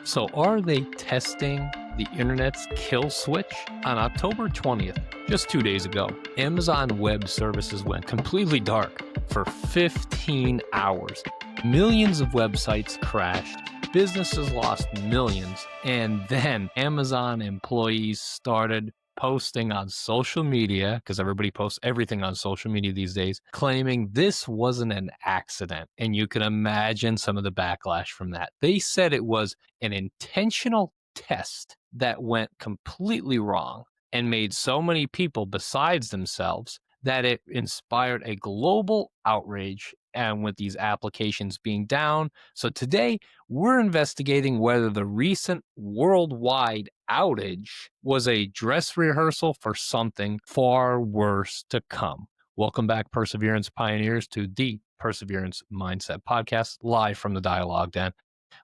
So, are they testing the internet's kill switch? On October 20th, just 2 days ago, Amazon Web Services went completely dark for 15 hours. Millions of websites crashed, businesses lost millions, and then Amazon employees started posting on social media, because everybody posts everything on social media these days, claiming this wasn't an accident. And you can imagine some of the backlash from that. They said it was an intentional test that went completely wrong and made so many people besides themselves that it inspired a global outrage, and with these applications being down. So today we're investigating whether the recent worldwide outage was a dress rehearsal for something far worse to come. Welcome back, Perseverance Pioneers, to the Perseverance Mindset Podcast, live from the Dialogue Den.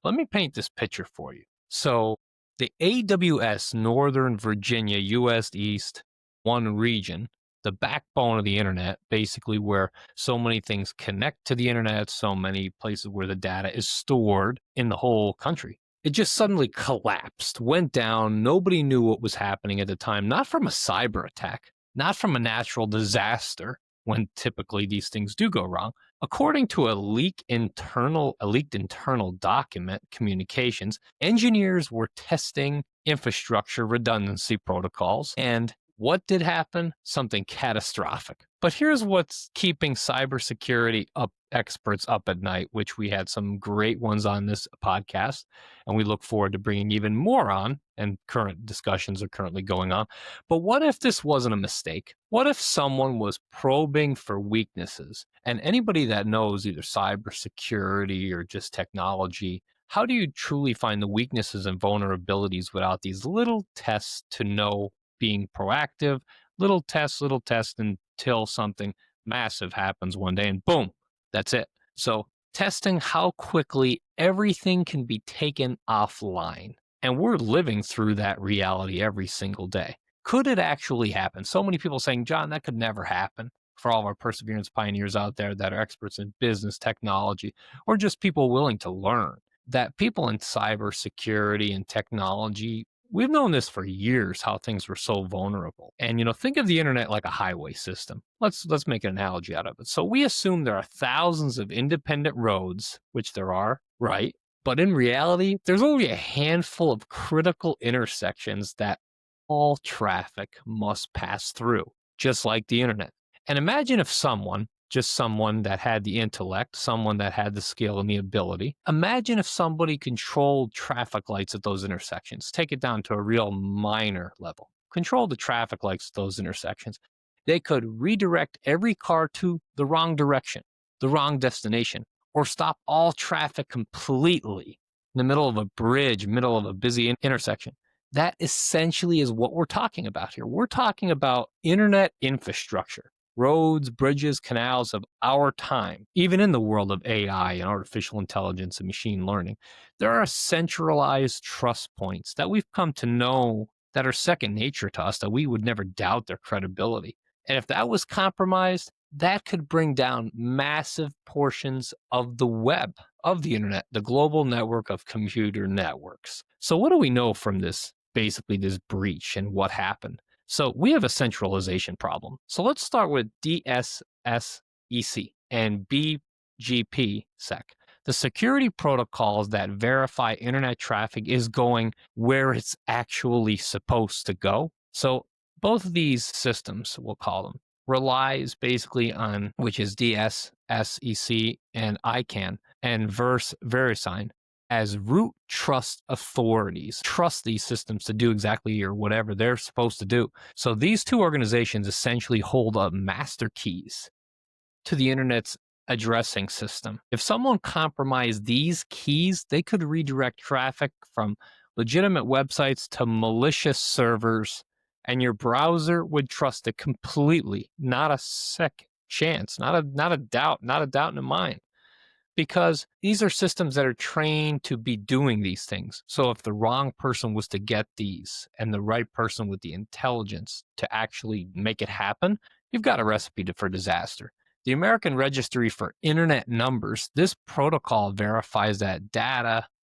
Let me paint this picture for you. So the AWS Northern Virginia US East 1 region, the backbone of the internet, basically where so many things connect to the internet, so many places where the data is stored in the whole country. It just suddenly collapsed, went down. Nobody knew what was happening at the time, not from a cyber attack, not from a natural disaster, when typically these things do go wrong. According to a leaked internal document, communications, engineers were testing infrastructure redundancy protocols, and what did happen? Something catastrophic. But here's what's keeping cybersecurity experts up at night, which we had some great ones on this podcast, and we look forward to bringing even more on, and current discussions are currently going on. But what if this wasn't a mistake? What if someone was probing for weaknesses? And anybody that knows either cybersecurity or just technology, how do you truly find the weaknesses and vulnerabilities without these little tests to know, being proactive, little tests until something massive happens one day and boom, that's it. So testing how quickly everything can be taken offline. And we're living through that reality every single day. Could it actually happen? So many people saying, John, that could never happen. For all of our Perseverance Pioneers out there that are experts in business, technology, or just people willing to learn, that people in cybersecurity and technology, we've known this for years, how things were so vulnerable. And, think of the internet like a highway system. Let's make an analogy out of it. So we assume there are thousands of independent roads, which there are, right? But in reality, there's only a handful of critical intersections that all traffic must pass through, just like the internet. And imagine if just someone that had the intellect, someone that had the skill and the ability, imagine if somebody controlled traffic lights at those intersections, take it down to a real minor level, control the traffic lights at those intersections. They could redirect every car to the wrong direction, the wrong destination, or stop all traffic completely in the middle of a bridge, middle of a busy intersection. That essentially is what we're talking about here. We're talking about internet infrastructure, roads, bridges, canals of our time. Even in the world of AI and artificial intelligence and machine learning, there are centralized trust points that we've come to know that are second nature to us, that we would never doubt their credibility. And if that was compromised, that could bring down massive portions of the web, of the internet, the global network of computer networks. So what do we know from this breach and what happened? So we have a centralization problem. So let's start with DSSEC and BGPsec. The security protocols that verify internet traffic is going where it's actually supposed to go. So both of these systems, we'll call them, relies basically on, which is DSSEC and ICANN and VeriSign, as root trust authorities, trust these systems to do exactly or whatever they're supposed to do. So these two organizations essentially hold up master keys to the internet's addressing system. If someone compromised these keys, they could redirect traffic from legitimate websites to malicious servers, and your browser would trust it completely. Not a second chance, not a doubt in the mind. Because these are systems that are trained to be doing these things. So if the wrong person was to get these and the right person with the intelligence to actually make it happen, you've got a recipe for disaster. The American Registry for Internet Numbers, this protocol verifies that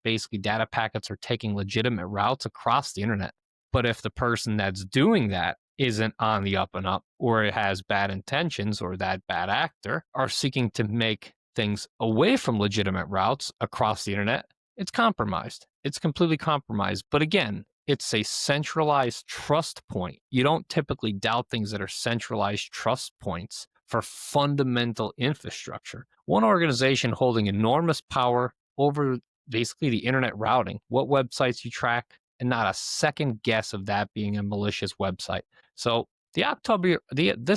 basically data packets are taking legitimate routes across the internet. But if the person that's doing that isn't on the up and up, or it has bad intentions, or that bad actor are seeking to make things away from legitimate routes across the internet, it's compromised. It's completely compromised. But again, it's a centralized trust point. You don't typically doubt things that are centralized trust points for fundamental infrastructure. One organization holding enormous power over basically the internet routing, what websites you track, and not a second guess of that being a malicious website. So this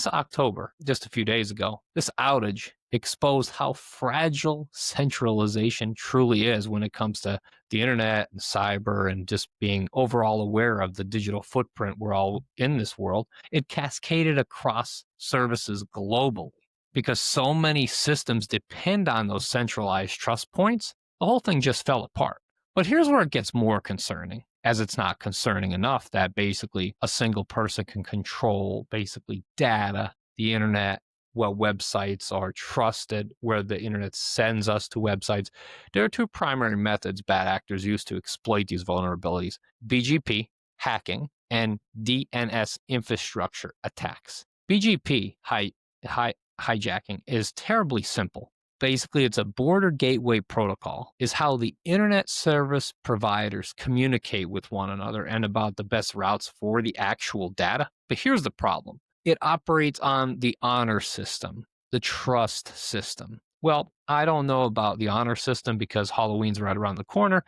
October, just a few days ago, this outage exposed how fragile centralization truly is when it comes to the internet and cyber and just being overall aware of the digital footprint we're all in this world. It cascaded across services globally because so many systems depend on those centralized trust points. The whole thing just fell apart. But here's where it gets more concerning, as it's not concerning enough that basically a single person can control basically data, the internet, what websites are trusted, where the internet sends us to websites. There are two primary methods bad actors use to exploit these vulnerabilities: BGP, hacking, and DNS infrastructure attacks. BGP, hijacking, is terribly simple. Basically, it's a border gateway protocol, is how the internet service providers communicate with one another and about the best routes for the actual data. But here's the problem. It operates on the honor system, the trust system. Well, I don't know about the honor system because Halloween's right around the corner.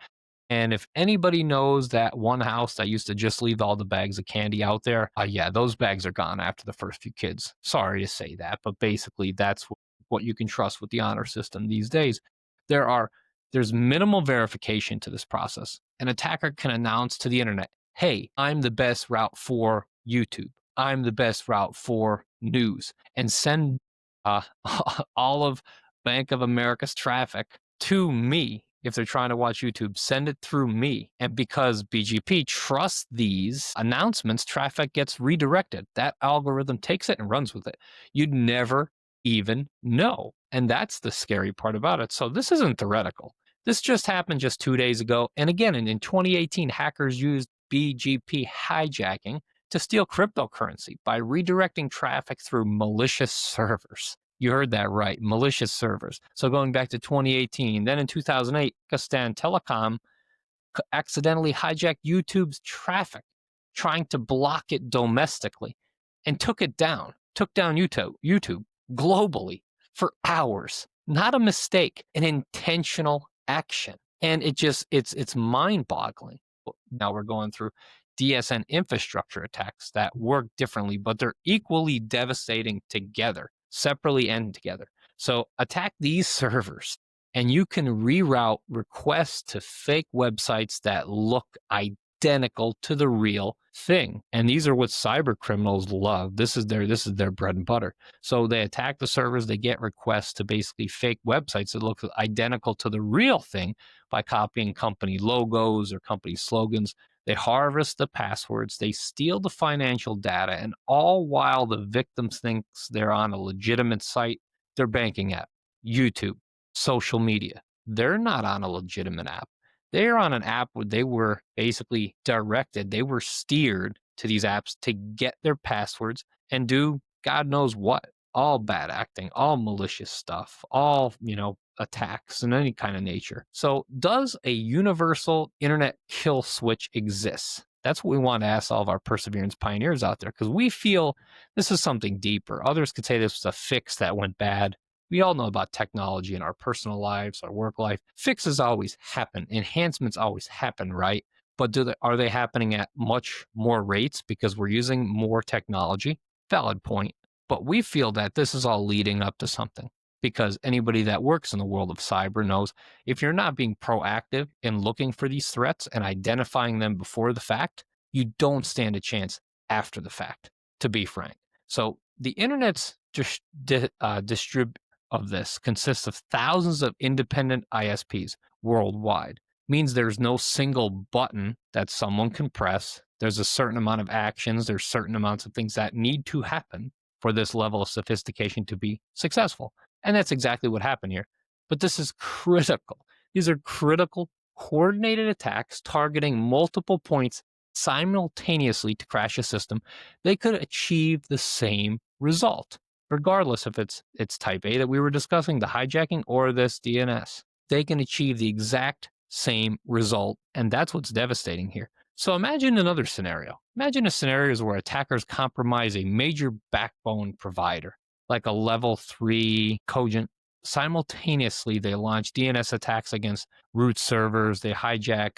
And if anybody knows that one house that used to just leave all the bags of candy out there, yeah, those bags are gone after the first few kids. Sorry to say that, but basically that's what you can trust with the honor system these days. There's minimal verification to this process. An attacker can announce to the internet, hey, I'm the best route for YouTube. I'm the best route for news, and send all of Bank of America's traffic to me. If they're trying to watch YouTube, send it through me. And because BGP trusts these announcements, traffic gets redirected. That algorithm takes it and runs with it. You'd never even know. And that's the scary part about it. So this isn't theoretical. This just happened just 2 days ago. And again, in 2018, hackers used BGP hijacking to steal cryptocurrency by redirecting traffic through malicious servers. You heard that right, malicious servers. So going back to 2018, then in 2008, Pakistan Telecom accidentally hijacked YouTube's traffic, trying to block it domestically, and took down YouTube globally for hours. Not a mistake, an intentional action. And it's mind-boggling. Now we're going through DSN infrastructure attacks that work differently, but they're equally devastating together, separately and together. So attack these servers, and you can reroute requests to fake websites that look identical to the real thing. And these are what cyber criminals love. This is their bread and butter. So they attack the servers, they get requests to basically fake websites that look identical to the real thing by copying company logos or company slogans. They harvest the passwords, they steal the financial data, and all while the victims thinks they're on a legitimate site, their banking app, YouTube, social media. They're not on a legitimate app. They're on an app where they were basically directed, they were steered to these apps to get their passwords and do God knows what. All bad acting, all malicious stuff, all, attacks in any kind of nature. So does a universal internet kill switch exist? That's what we want to ask all of our perseverance pioneers out there, because we feel this is something deeper. Others could say this was a fix that went bad. We all know about technology in our personal lives, our work life. Fixes always happen. Enhancements always happen, right? But are they happening at much more rates because we're using more technology? Valid point. But we feel that this is all leading up to something, because anybody that works in the world of cyber knows if you're not being proactive in looking for these threats and identifying them before the fact, you don't stand a chance after the fact, to be frank. So the internet's distrib of this consists of thousands of independent ISPs worldwide. Means there's no single button that someone can press. There's a certain amount of actions. There's certain amounts of things that need to happen for this level of sophistication to be successful. And that's exactly what happened here. But this is critical. These are critical, coordinated attacks targeting multiple points simultaneously to crash a system. They could achieve the same result, regardless if it's type A that we were discussing, the hijacking, or this DNS. They can achieve the exact same result, and that's what's devastating here. So imagine another scenario. Imagine a scenario where attackers compromise a major backbone provider, like a level 3 Cogent. Simultaneously, they launch DNS attacks against root servers. They hijack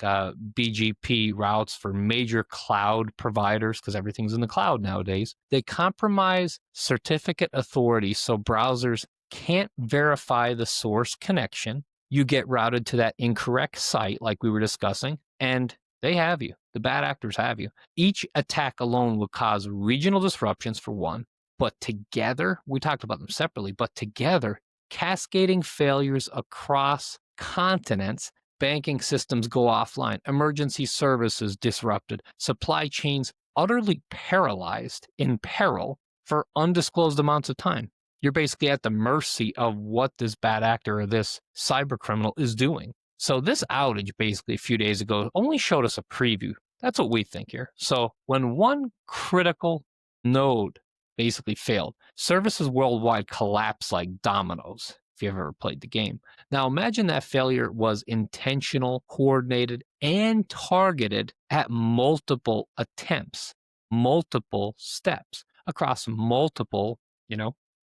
BGP routes for major cloud providers because everything's in the cloud nowadays. They compromise certificate authority so browsers can't verify the source connection. You get routed to that incorrect site like we were discussing, and they have you. The bad actors have you. Each attack alone will cause regional disruptions for one, but together, we talked about them separately, but together, cascading failures across continents, banking systems go offline, emergency services disrupted, supply chains utterly paralyzed, in peril for undisclosed amounts of time. You're basically at the mercy of what this bad actor or this cyber criminal is doing. So this outage basically a few days ago only showed us a preview. That's what we think here. So when one critical node basically failed, services worldwide collapsed like dominoes, if you've ever played the game. Now imagine that failure was intentional, coordinated, and targeted at multiple attempts, multiple steps across multiple,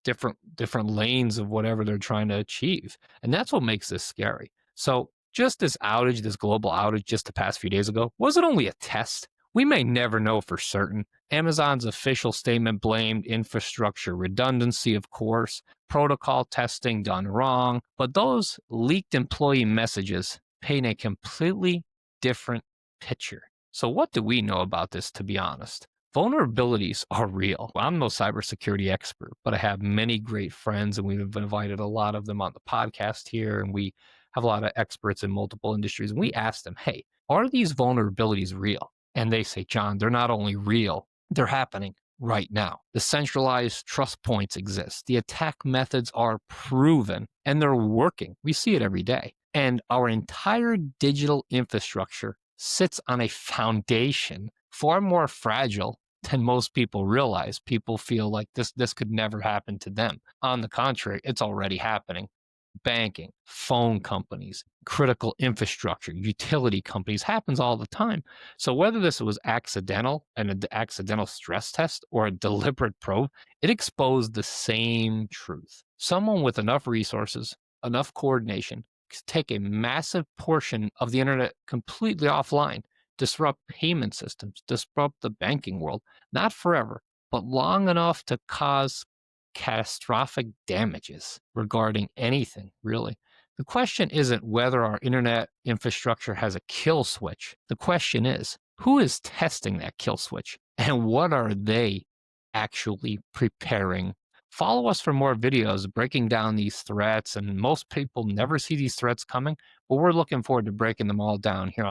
different lanes of whatever they're trying to achieve. And that's what makes this scary. So just this outage, this global outage just the past few days ago, was it only a test? We may never know for certain. Amazon's official statement blamed infrastructure redundancy, of course, protocol testing done wrong, but those leaked employee messages paint a completely different picture. So what do we know about this, to be honest? Vulnerabilities are real. I'm no cybersecurity expert, but I have many great friends, and we've invited a lot of them on the podcast here, and we have a lot of experts in multiple industries. And we asked them, hey, are these vulnerabilities real? And they say, John, they're not only real, they're happening right now. The centralized trust points exist. The attack methods are proven and they're working. We see it every day. And our entire digital infrastructure sits on a foundation far more fragile than most people realize. People feel like this could never happen to them. On the contrary, it's already happening. Banking, phone companies, critical infrastructure, utility companies, happens all the time. So whether this was accidental and an accidental stress test or a deliberate probe, it exposed the same truth. Someone with enough resources, enough coordination, could take a massive portion of the internet completely offline, disrupt payment systems, disrupt the banking world, not forever, but long enough to cause catastrophic damages regarding anything, really. The question isn't whether our internet infrastructure has a kill switch. The question is, who is testing that kill switch and what are they actually preparing? Follow us for more videos breaking down these threats, and most people never see these threats coming, but we're looking forward to breaking them all down here